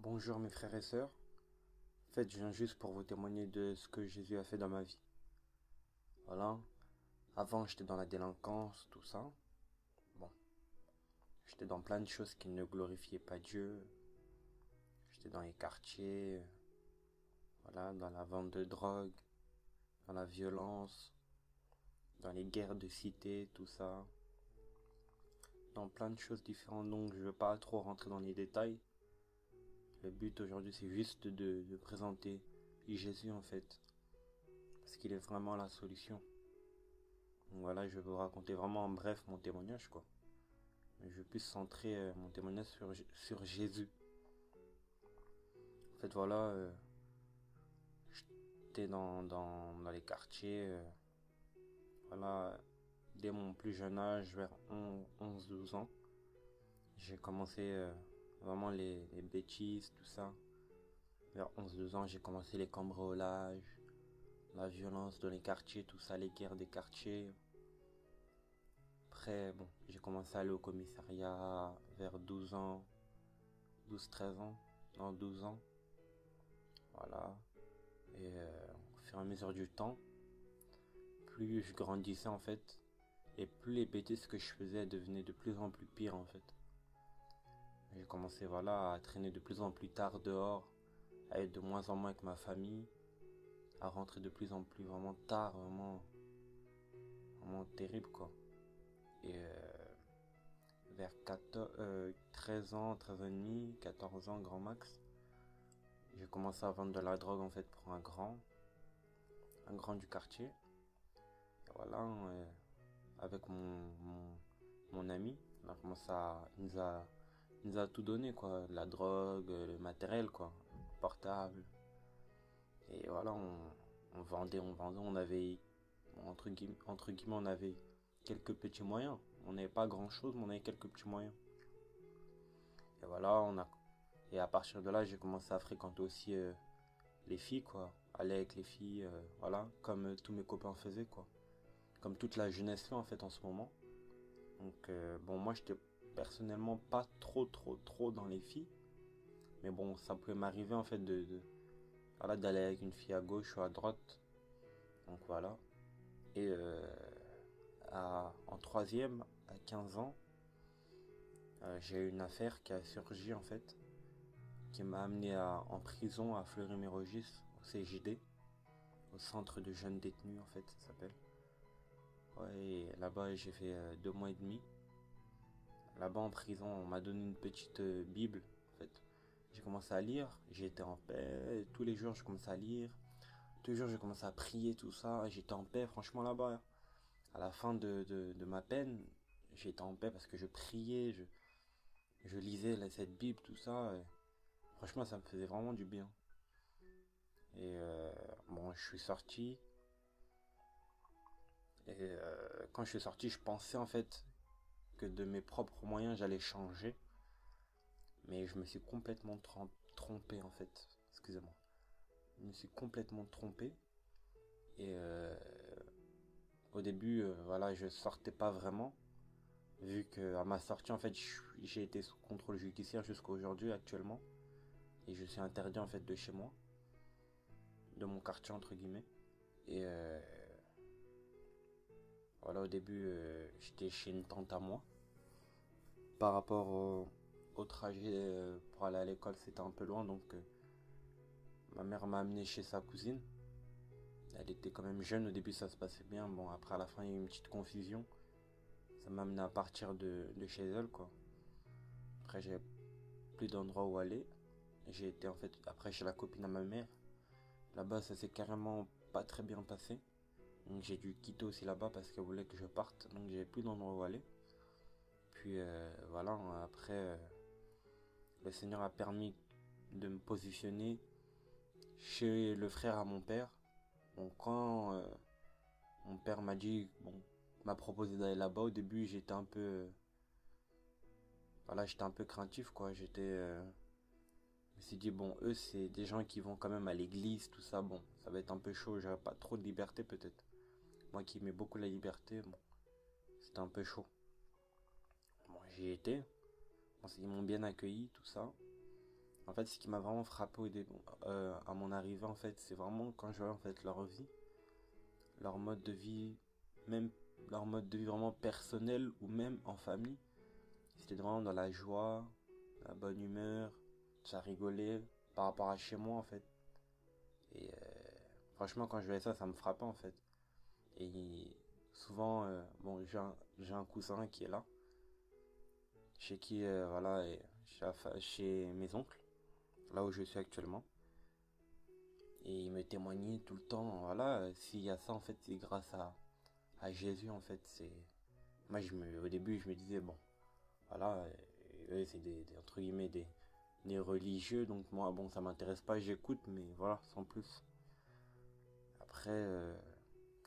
Bonjour mes frères et sœurs. En fait, je viens juste pour vous témoigner de ce que Jésus a fait dans ma vie. Voilà. Avant, j'étais dans la délinquance, tout ça. Bon, j'étais dans plein de choses qui ne glorifiaient pas Dieu. J'étais dans les quartiers, voilà, dans la vente de drogue, dans la violence, dans les guerres de cité, tout ça. Dans plein de choses différentes, donc je ne veux pas trop rentrer dans les détails. Le but aujourd'hui, c'est juste de présenter Jésus en fait. Parce qu'il est vraiment la solution. Donc voilà, je vais vous raconter vraiment en bref mon témoignage, quoi. Mais je vais plus centrer mon témoignage sur Jésus. En fait, voilà, j'étais dans les quartiers, voilà, dès mon plus jeune âge, vers 11-12 ans, j'ai commencé vraiment les bêtises, tout ça. Vers 11-12 ans, j'ai commencé les cambriolages, la violence dans les quartiers, tout ça, les guerres des quartiers. Après, bon, j'ai commencé à aller au commissariat vers 12 ans, 12-13 ans, non 12 ans, voilà. Et au fur et à mesure du temps, plus je grandissais en fait, et plus les bêtises que je faisais devenaient de plus en plus pires en fait. J'ai commencé voilà à traîner de plus en plus tard dehors, à être de moins en moins avec ma famille, à rentrer de plus en plus vraiment tard, vraiment, vraiment terrible quoi. Et vers 13 ans, 13 ans et demi, 14 ans grand max, j'ai commencé à vendre de la drogue en fait pour un grand du quartier. Et voilà, avec mon ami, on a commencé il nous a tout donné quoi, la drogue, le matériel quoi, portable. Et voilà, on vendait, on avait, entre guillemets, on avait quelques petits moyens. On n'avait pas grand chose, mais on avait quelques petits moyens. Et voilà, et à partir de là, j'ai commencé à fréquenter aussi les filles quoi, aller avec les filles, voilà, comme tous mes copains faisaient quoi. Comme toute la jeunesse fait en fait en ce moment. Donc bon, moi j'étais personnellement pas trop dans les filles. Mais bon, ça pouvait m'arriver en fait voilà, d'aller avec une fille à gauche ou à droite. Donc voilà. Et en troisième, à 15 ans, j'ai eu une affaire qui a surgi en fait, qui m'a amené en prison à Fleury-Mérogis, au CJD, au centre de jeunes détenus en fait, ça s'appelle. Ouais, et là-bas j'ai fait 2 mois et demi. Là-bas en prison, on m'a donné une petite Bible en fait. J'ai commencé à lire, j'ai été en paix, tous les jours je commençais à lire, tous les jours j'ai commencé à prier, tout ça, j'étais en paix franchement là-bas. À la fin de ma peine, j'étais en paix parce que je priais, je lisais cette Bible, tout ça. Et franchement, ça me faisait vraiment du bien. Et bon, je suis sorti. Et quand je suis sorti, je pensais en fait que de mes propres moyens, j'allais changer. Mais je me suis complètement trompé en fait. Excusez-moi. Je me suis complètement trompé. Et au début, voilà, je sortais pas vraiment. Vu que à ma sortie, en fait, j'ai été sous contrôle judiciaire jusqu'à aujourd'hui actuellement. Et je suis interdit en fait de chez moi. De mon quartier entre guillemets. Et voilà, au début, j'étais chez une tante à moi. Par rapport au trajet pour aller à l'école, c'était un peu loin. Donc ma mère m'a amené chez sa cousine. Elle était quand même jeune, au début ça se passait bien. Bon, après à la fin, il y a eu une petite confusion. Ça m'a amené à partir de chez elle, quoi. Après, j'ai plus d'endroit où aller. J'ai été en fait après chez la copine à ma mère. Là-bas, ça s'est carrément pas très bien passé. Donc j'ai dû quitter aussi là-bas parce qu'elle voulait que je parte. Donc j'avais plus d'endroit où aller. Puis voilà, après, le Seigneur a permis de me positionner chez le frère à mon père. Donc quand mon père m'a dit, bon, m'a proposé d'aller là-bas, au début j'étais un peu, voilà, j'étais un peu craintif quoi. Je me suis dit bon, eux c'est des gens qui vont quand même à l'église, tout ça, bon, ça va être un peu chaud, j'aurais pas trop de liberté peut-être. Moi qui aimais beaucoup la liberté, bon, c'était un peu chaud. Bon, j'y étais, bon, ils m'ont bien accueilli, tout ça. En fait, ce qui m'a vraiment frappé à mon arrivée, en fait, c'est vraiment quand je vois en fait leur vie, leur mode de vie, même leur mode de vie vraiment personnel ou même en famille. C'était vraiment dans la joie, la bonne humeur, ça rigolait par rapport à chez moi en fait. Et franchement, quand je voyais ça, ça me frappait en fait. Et souvent, bon, j'ai un cousin qui est là, chez qui, voilà, et chez mes oncles, là où je suis actuellement. Et il me témoignait tout le temps, voilà, s'il y a ça, en fait, c'est grâce à Jésus, en fait. Moi, au début, je me disais, bon, voilà, eux, c'est entre guillemets, des religieux, donc moi, bon, ça m'intéresse pas, j'écoute, mais voilà, sans plus. Après,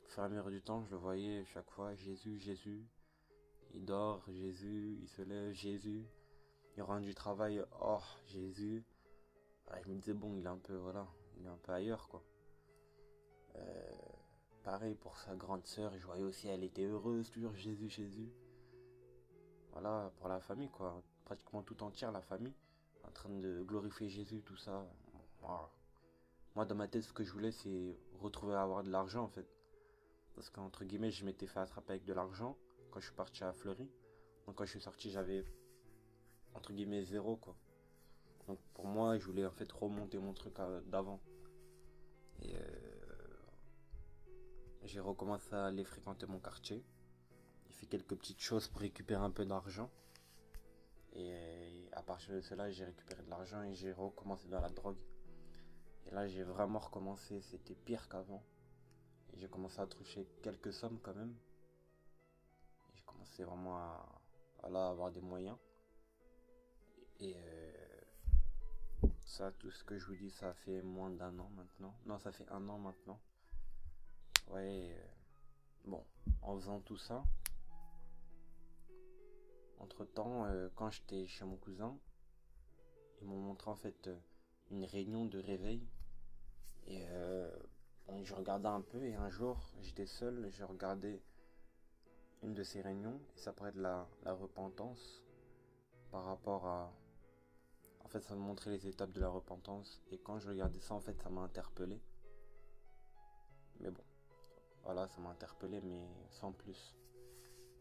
au fur et à mesure du temps, je le voyais chaque fois, Jésus, Jésus. Il dort, Jésus, il se lève, Jésus. Il rentre du travail, oh, Jésus. Ouais, je me disais, bon, il est un peu, voilà, il est un peu ailleurs, quoi. Euh, Pareil pour sa grande sœur, je voyais aussi, elle était heureuse, toujours Jésus, Jésus. Voilà, pour la famille, quoi. Pratiquement tout entière, la famille, en train de glorifier Jésus, tout ça. Bon, moi, dans ma tête, ce que je voulais, c'est retrouver à avoir de l'argent, en fait. Parce qu'entre guillemets, je m'étais fait attraper avec de l'argent quand je suis parti à Fleury. Donc quand je suis sorti, j'avais, entre guillemets, zéro, quoi. Donc pour moi, je voulais en fait remonter mon truc d'avant. Et j'ai recommencé à aller fréquenter mon quartier. J'ai fait quelques petites choses pour récupérer un peu d'argent. Et à partir de cela, j'ai récupéré de l'argent et j'ai recommencé dans la drogue. Et là, j'ai vraiment recommencé. C'était pire qu'avant. Et j'ai commencé à toucher quelques sommes quand même. Et j'ai commencé vraiment à avoir des moyens. Et ça, tout ce que je vous dis, ça fait moins d'un an maintenant. Non, ça fait un an maintenant. Ouais, bon, en faisant tout ça, entre-temps, quand j'étais chez mon cousin, ils m'ont montré en fait une réunion de réveil. Et bon, je regardais un peu et un jour, j'étais seul, je regardais une de ces réunions et ça parlait de la repentance par rapport à... En fait, ça me montrait les étapes de la repentance et quand je regardais ça, en fait, ça m'a interpellé. Mais bon, voilà, ça m'a interpellé, mais sans plus.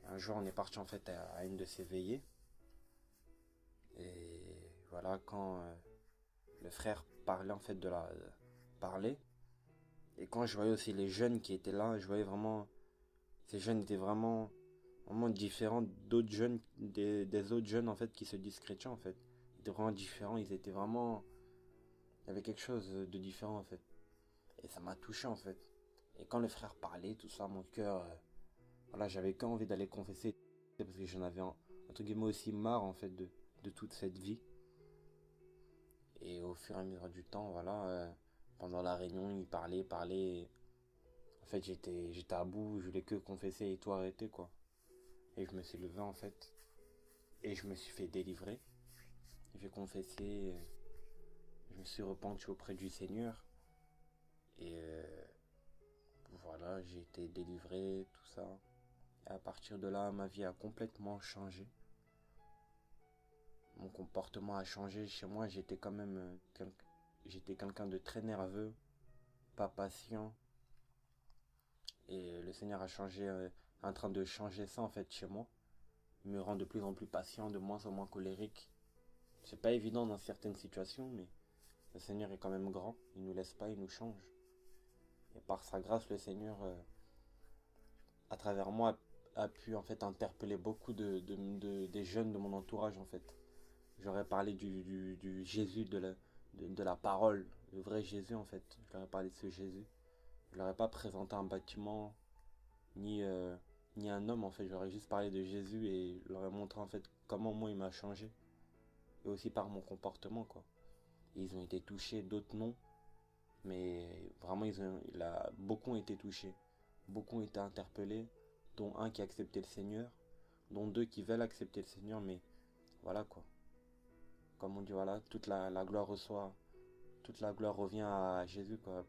Un jour, on est parti en fait à une de ces veillées. Et voilà, quand le frère parlait en fait parlait. Et quand je voyais aussi les jeunes qui étaient là, je voyais vraiment, ces jeunes étaient vraiment différents d'autres jeunes, des autres jeunes en fait qui se disent chrétiens en fait. Ils étaient vraiment différents, ils étaient vraiment, il y avait quelque chose de différent en fait. Et ça m'a touché en fait. Et quand le frère parlait, tout ça, mon cœur, voilà, j'avais qu'envie d'aller confesser parce que j'en avais entre guillemets aussi marre en fait de toute cette vie. Et au fur et à mesure du temps, voilà, pendant la réunion, il parlait. En fait, j'étais à bout, je voulais que confesser et tout arrêter, quoi. Et je me suis levé, en fait, et je me suis fait délivrer. J'ai confessé, je me suis repenti auprès du Seigneur. Et voilà, j'ai été délivré, tout ça. Et à partir de là, ma vie a complètement changé. Mon comportement a changé. Chez moi, j'étais quand même j'étais quelqu'un de très nerveux, pas patient. Et le Seigneur a changé, en train de changer ça en fait chez moi. Il me rend de plus en plus patient, de moins en moins colérique. C'est pas évident dans certaines situations, mais le Seigneur est quand même grand. Il nous laisse pas, il nous change. Et par sa grâce, le Seigneur, à travers moi, a pu en fait interpeller beaucoup des jeunes de mon entourage en fait. J'aurais parlé du Jésus de la parole, le vrai Jésus en fait. Je leur ai parlé de ce Jésus. Je leur ai pas présenté un bâtiment ni ni un homme en fait. J'aurais juste parlé de Jésus et leur ai montré en fait comment moi il m'a changé et aussi par mon comportement quoi. Et ils ont été touchés, d'autres non, mais vraiment beaucoup ont été touchés, beaucoup ont été interpellés, dont un qui a accepté le Seigneur, dont deux qui veulent accepter le Seigneur, mais voilà quoi. Comme on dit voilà, la gloire toute la gloire revient à Jésus quoi.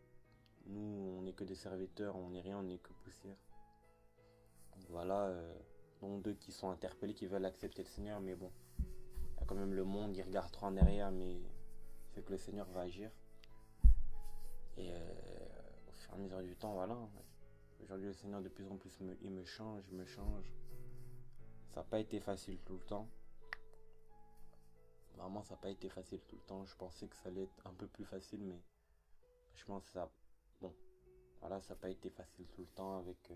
Nous on n'est que des serviteurs, on n'est rien, on n'est que poussière. Voilà, donc deux qui sont interpellés, qui veulent accepter le Seigneur, mais bon, il y a quand même le monde, ils regardent trop en arrière, mais c'est que le Seigneur va agir. Et au fur et à mesure du temps, voilà. Aujourd'hui, le Seigneur, de plus en plus, il me change, me change. Ça n'a pas été facile tout le temps. Vraiment, ça n'a pas été facile tout le temps. Je pensais que ça allait être un peu plus facile, mais franchement, bon, voilà, ça n'a pas été facile tout le temps avec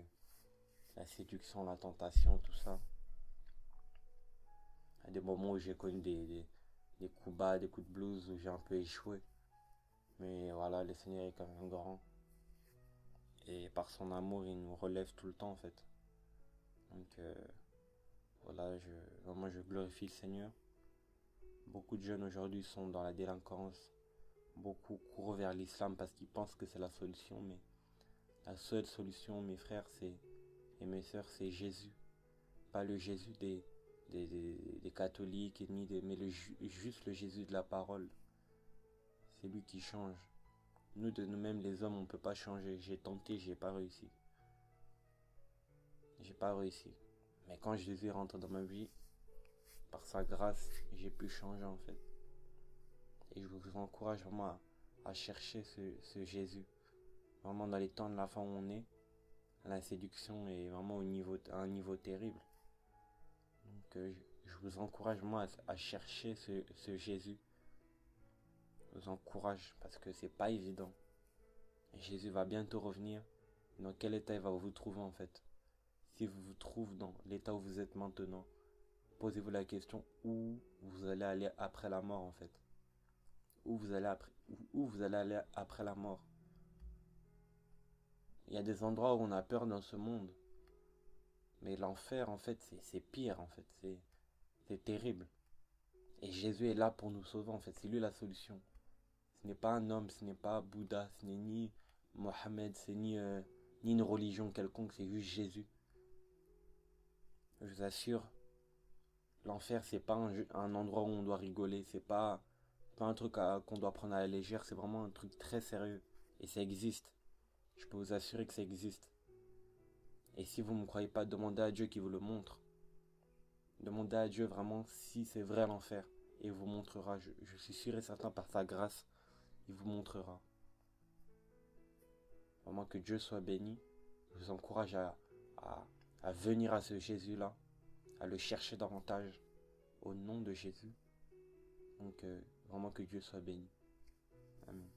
la séduction, la tentation, tout ça. Il y a des moments où j'ai connu des coups bas, des coups de blues, où j'ai un peu échoué. Mais voilà, le Seigneur est quand même grand. Et par son amour, il nous relève tout le temps, en fait. Donc, voilà, vraiment, je glorifie le Seigneur. Beaucoup de jeunes aujourd'hui sont dans la délinquance. Beaucoup courent vers l'islam parce qu'ils pensent que c'est la solution. Mais la seule solution, mes frères et mes sœurs, c'est Jésus. Pas le Jésus des catholiques, mais juste le Jésus de la parole. C'est lui qui change. Nous, de nous-mêmes, les hommes, on ne peut pas changer. J'ai tenté, j'ai pas réussi. J'ai pas réussi. Mais quand Jésus rentre dans ma vie, par sa grâce, j'ai pu changer en fait. Et je vous encourage vraiment à chercher ce Jésus. Vraiment dans les temps de la fin où on est, la séduction est vraiment à un niveau terrible. Donc je vous encourage vraiment à chercher ce Jésus. Je vous encourage parce que c'est pas évident. Et Jésus va bientôt revenir. Dans quel état il va vous trouver en fait? Si vous vous trouvez dans l'état où vous êtes maintenant, posez-vous la question où vous allez aller après la mort en fait. Où vous allez aller après la mort. Il y a des endroits où on a peur dans ce monde. Mais l'enfer en fait c'est pire en fait. C'est terrible. Et Jésus est là pour nous sauver en fait. C'est lui la solution. Ce n'est pas un homme, ce n'est pas Bouddha, ce n'est ni Mohammed, c'est ni une religion quelconque, c'est juste Jésus. Je vous assure, l'enfer c'est pas un endroit où on doit rigoler, c'est pas un truc qu'on doit prendre à la légère, c'est vraiment un truc très sérieux. Et ça existe. Je peux vous assurer que ça existe. Et si vous ne me croyez pas, demandez à Dieu qui vous le montre. Demandez à Dieu vraiment si c'est vrai l'enfer. Et il vous montrera. Je suis sûr et certain par sa grâce, il vous montrera. Vraiment que Dieu soit béni. Je vous encourage à venir à ce Jésus-là, à le chercher davantage au nom de Jésus. Donc vraiment que Dieu soit béni. Amen.